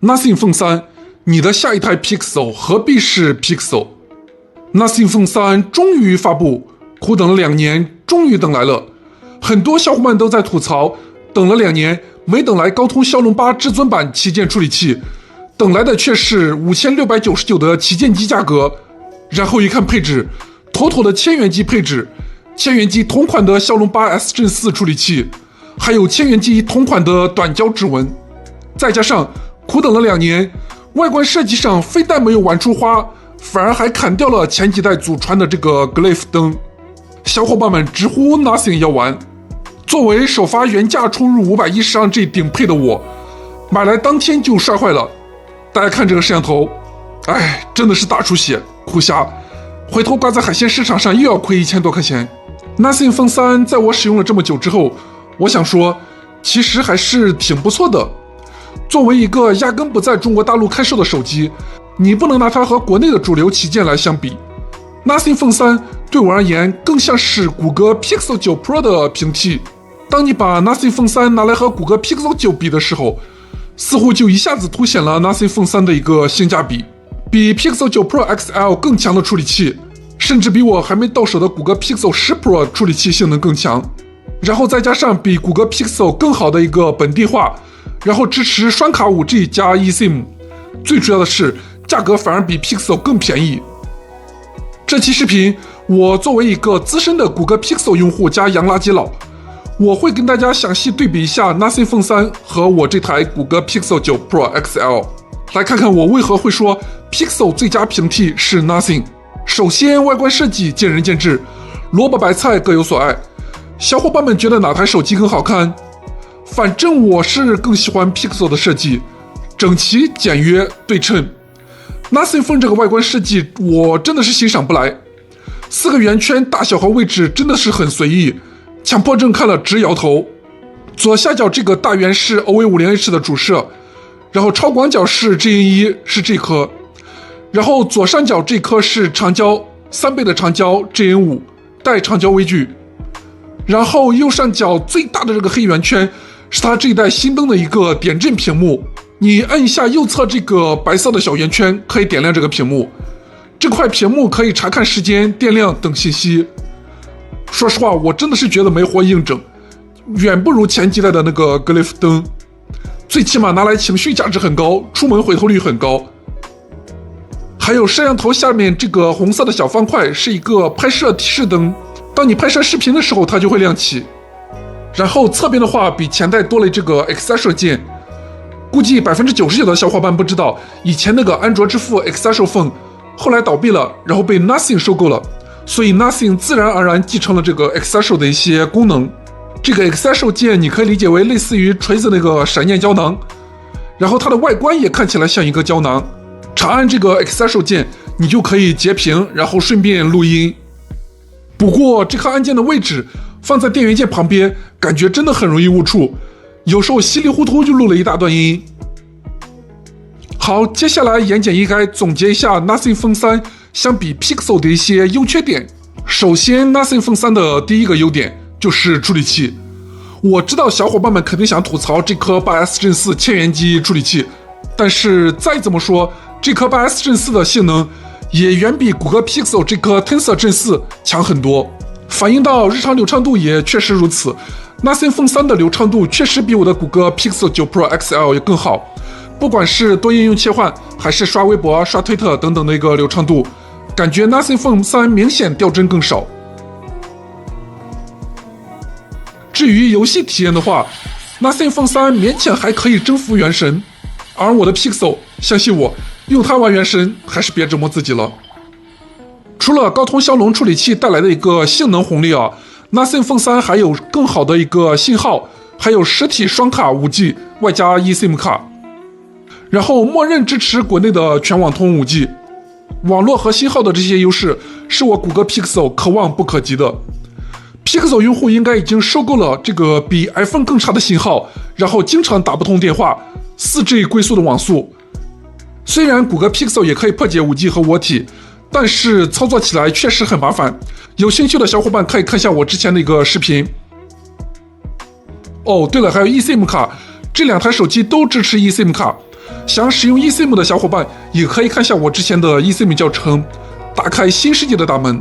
Nothing Phone 3，你的下一台 Pixel 何必是 Pixel？Nothing Phone 3终于发布，苦等了2年，终于等来了。很多小伙伴都在吐槽，等了2年没等来高通骁龙8至尊版旗舰处理器，等来的却是5699的旗舰机价格。然后一看配置，妥妥的1000元机配置，1000元机同款的骁龙8 S Gen 4处理器，还有1000元机同款的短焦指纹，再加上苦等了2年，外观设计上非但没有玩出花，反而还砍掉了前几代祖传的这个 Glyph 灯。小伙伴们直呼 Nothing 要玩。作为首发原价冲入 512G 顶配的我，买来当天就摔坏了。大家看这个摄像头，真的是大出血，苦瞎。回头挂在海鲜市场上又要亏1000多块钱。Nothing Phone 3在我使用了这么久之后，我想说，其实还是挺不错的。作为一个压根不在中国大陆开售的手机，你不能拿它和国内的主流旗舰来相比。Nothing Phone 3对我而言更像是谷歌 Pixel 9 Pro 的平替。当你把 Nothing Phone 3拿来和谷歌 Pixel 9比的时候，似乎就一下子凸显了 Nothing Phone 3的一个性价比，比 Pixel 9 Pro XL 更强的处理器，甚至比我还没到手的谷歌 Pixel 10 Pro 处理器性能更强。然后再加上比谷歌 Pixel 更好的一个本地化，然后支持双卡 5G 加 eSIM， 最主要的是价格反而比 Pixel 更便宜。这期视频我作为一个资深的谷歌 Pixel 用户加洋垃圾佬，我会跟大家详细对比一下 Nothing Phone 3和我这台谷歌 Pixel 9 Pro XL， 来看看我为何会说 Pixel 最佳平替是 Nothing。 首先外观设计见仁见智，萝卜白菜各有所爱，小伙伴们觉得哪台手机更好看？反正我是更喜欢 Pixel 的设计，整齐简约对称。Nothing Phone 这个外观设计我真的是欣赏不来，4个圆圈大小和位置真的是很随意，强迫症看了直摇头。左下角这个大圆是 OA50H 的主摄，然后超广角是 GN1 是这颗，然后左上角这颗是长焦3倍的长焦 GN5 带长焦微距，然后右上角最大的这个黑圆圈是它这一代新登的一个点阵屏幕，你按一下右侧这个白色的小圆圈可以点亮这个屏幕，这块屏幕可以查看时间、电量等信息。说实话，我真的是觉得没活硬整，远不如前几代的那个 Glyph 灯，最起码拿来情绪价值很高，出门回头率很高。还有摄像头下面这个红色的小方块是一个拍摄提示灯，当你拍摄视频的时候它就会亮起。然后侧边的话比前代多了这个 Accessor 键，估计99%的小伙伴不知道，以前那个安卓之父 Accessor Phone 后来倒闭了，然后被 Nothing 收购了，所以 Nothing 自然而然继承了这个 Accessor 的一些功能。这个 Accessor 键你可以理解为类似于锤子那个闪念胶囊，然后它的外观也看起来像一个胶囊。长按这个 Accessor 键，你就可以截屏，然后顺便录音。不过这颗按键的位置放在电源键旁边，感觉真的很容易误触，有时候稀里糊涂就录了一大段音。好，接下来言简意赅总结一下 Nothing Phone 3相比 Pixel 的一些优缺点。首先 Nothing Phone 3的第一个优点就是处理器。我知道小伙伴们肯定想吐槽这颗 8S Gen 41000元机处理器，但是再怎么说，这颗 8S Gen 4的性能也远比谷歌 Pixel 这颗 Tensor Gen 4强很多，反映到日常流畅度也确实如此。Nothing Phone 3的流畅度确实比我的谷歌 Pixel 9 Pro XL 也更好，不管是多应用切换，还是刷微博、刷推特等等的一个流畅度，感觉 Nothing Phone 3明显掉帧更少。至于游戏体验的话， Nothing Phone 3勉强还可以征服原神，而我的 Pixel， 相信我，用它玩原神还是别折磨自己了。除了高通骁龙处理器带来的一个性能红利啊， Nothing Phone 3还有更好的一个信号，还有实体双卡 5G 外加 eSIM 卡，然后默认支持国内的全网通 5G， 网络和信号的这些优势是我谷歌 Pixel 可望不可及的。Pixel 用户应该已经受够了这个比 iPhone 更差的信号，然后经常打不通电话， 4G 龟速的网速。虽然谷歌 Pixel 也可以破解 5G 和裸体，但是操作起来确实很麻烦。有兴趣的小伙伴可以看一下我之前的一个视频。哦，对了，还有 eSIM 卡，这两台手机都支持 eSIM 卡，想使用 eSIM 的小伙伴也可以看一下我之前的 eSIM 教程，打开新世界的大门。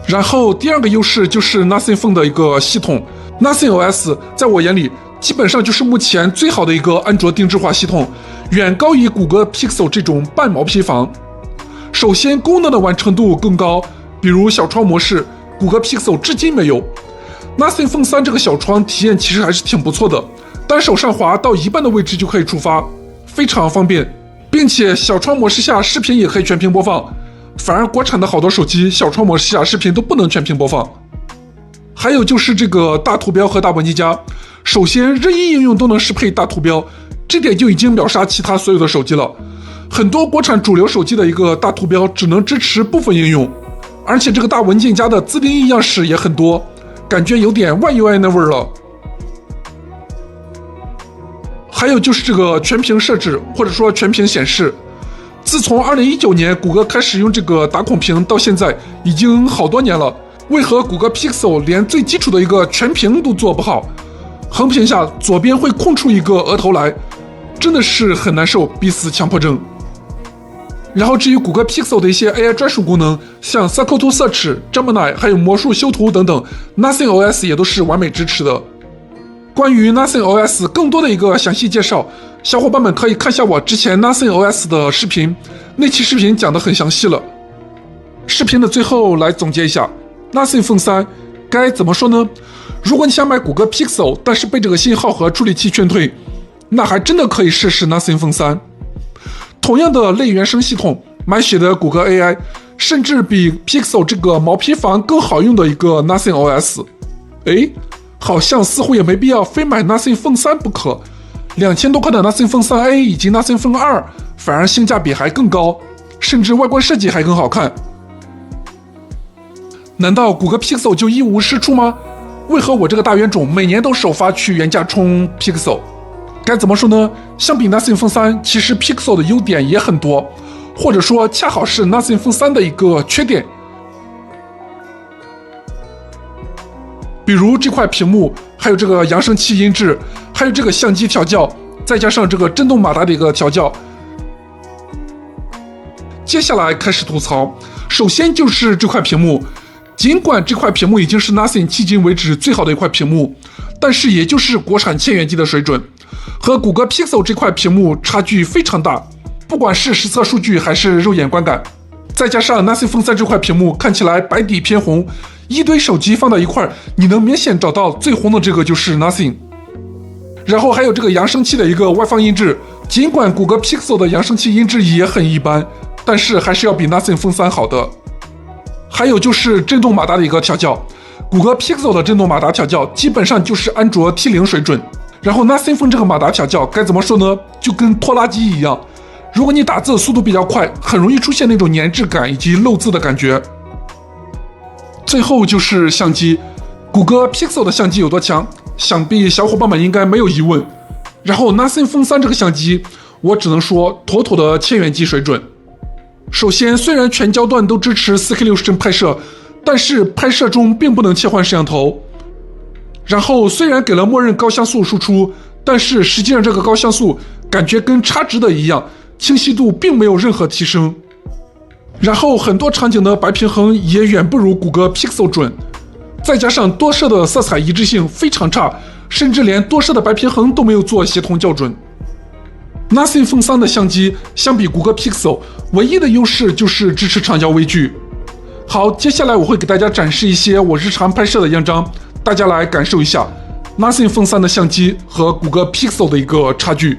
然后第二个优势就是 Nothing Phone 的一个系统 ，Nothing OS 在我眼里基本上就是目前最好的一个安卓定制化系统，远高于谷歌 Pixel 这种半毛坯房。首先，功能的完成度更高，比如小窗模式，谷歌 Pixel 至今没有。Nothing Phone 3这个小窗体验其实还是挺不错的，单手上滑到一半的位置就可以触发，非常方便，并且小窗模式下视频也可以全屏播放。反而国产的好多手机小窗模式下视频都不能全屏播放。还有就是这个大图标和大文件夹，首先任意应用都能适配大图标，这点就已经秒杀其他所有的手机了。很多国产主流手机的一个大图标只能支持部分应用，而且这个大文件夹的自定义样式也很多，感觉有点One UI那味儿了。还有就是这个全屏设置或者说全屏显示，自从2019年谷歌开始用这个打孔屏到现在已经好多年了，为何谷歌 Pixel 连最基础的一个全屏都做不好？横屏下左边会空出一个额头来，真的是很难受，逼死强迫症。然后至于谷歌 Pixel 的一些 AI 专属功能，像 Circle to Search、Gemini 还有魔术修图等等 ，Nothing OS 也都是完美支持的。关于 Nothing OS 更多的一个详细介绍，小伙伴们可以看一下我之前 Nothing OS 的视频，那期视频讲得很详细了。视频的最后来总结一下 ，Nothing Phone 3该怎么说呢？如果你想买谷歌 Pixel， 但是被这个信号和处理器劝退，那还真的可以试试 Nothing Phone 3。同样的类原生系统，买血的谷歌 AI， 甚至比 Pixel 这个毛坯房更好用的一个 Nothing OS。好像似乎也没必要非买 Nothing Phone 3不可。2000多块的 Nothing Phone 3A 以及 Nothing Phone 2反而性价比还更高，甚至外观设计还更好看。难道谷歌 Pixel 就一无是处吗？为何我这个大冤种每年都首发去原价冲 Pixel？ 该怎么说呢？相比 Nothing Phone 3，其实 Pixel 的优点也很多，或者说恰好是 Nothing Phone 3的一个缺点。比如这块屏幕，还有这个扬声器音质，还有这个相机调教，再加上这个震动马达的一个调教。接下来开始吐槽，首先就是这块屏幕。尽管这块屏幕已经是 Nothing 迄今为止最好的一块屏幕，但是也就是国产千元机的水准，和谷歌 Pixel 这块屏幕差距非常大，不管是实测数据还是肉眼观感。再加上 Nothing Phone 3这块屏幕看起来白底偏红，一堆手机放到一块，你能明显找到最红的这个就是 Nothing。然后还有这个扬声器的一个外放音质，尽管谷歌 Pixel 的扬声器音质也很一般，但是还是要比 Nothing Phone 3好的。还有就是震动马达的一个调教，谷歌 Pixel 的震动马达调教基本上就是安卓 T0 水准，然后 Nothing Phone 这个马达调教该怎么说呢？就跟拖拉机一样，如果你打字速度比较快，很容易出现那种粘滞感以及漏字的感觉。最后就是相机，谷歌 Pixel 的相机有多强，想必小伙伴们应该没有疑问。然后 Nothing Phone 3这个相机，我只能说妥妥的千元机水准。首先，虽然全焦段都支持 4K 60帧拍摄，但是拍摄中并不能切换摄像头。然后，虽然给了默认高像素输出，但是实际上这个高像素感觉跟差值的一样，清晰度并没有任何提升。然后很多场景的白平衡也远不如谷歌 Pixel 准，再加上多摄的色彩一致性非常差，甚至连多摄的白平衡都没有做协同校准。Nothing Phone 3的相机相比谷歌 Pixel 唯一的优势就是支持长焦微距。好，接下来我会给大家展示一些我日常拍摄的样张，大家来感受一下 Nothing Phone 3的相机和谷歌 Pixel 的一个差距。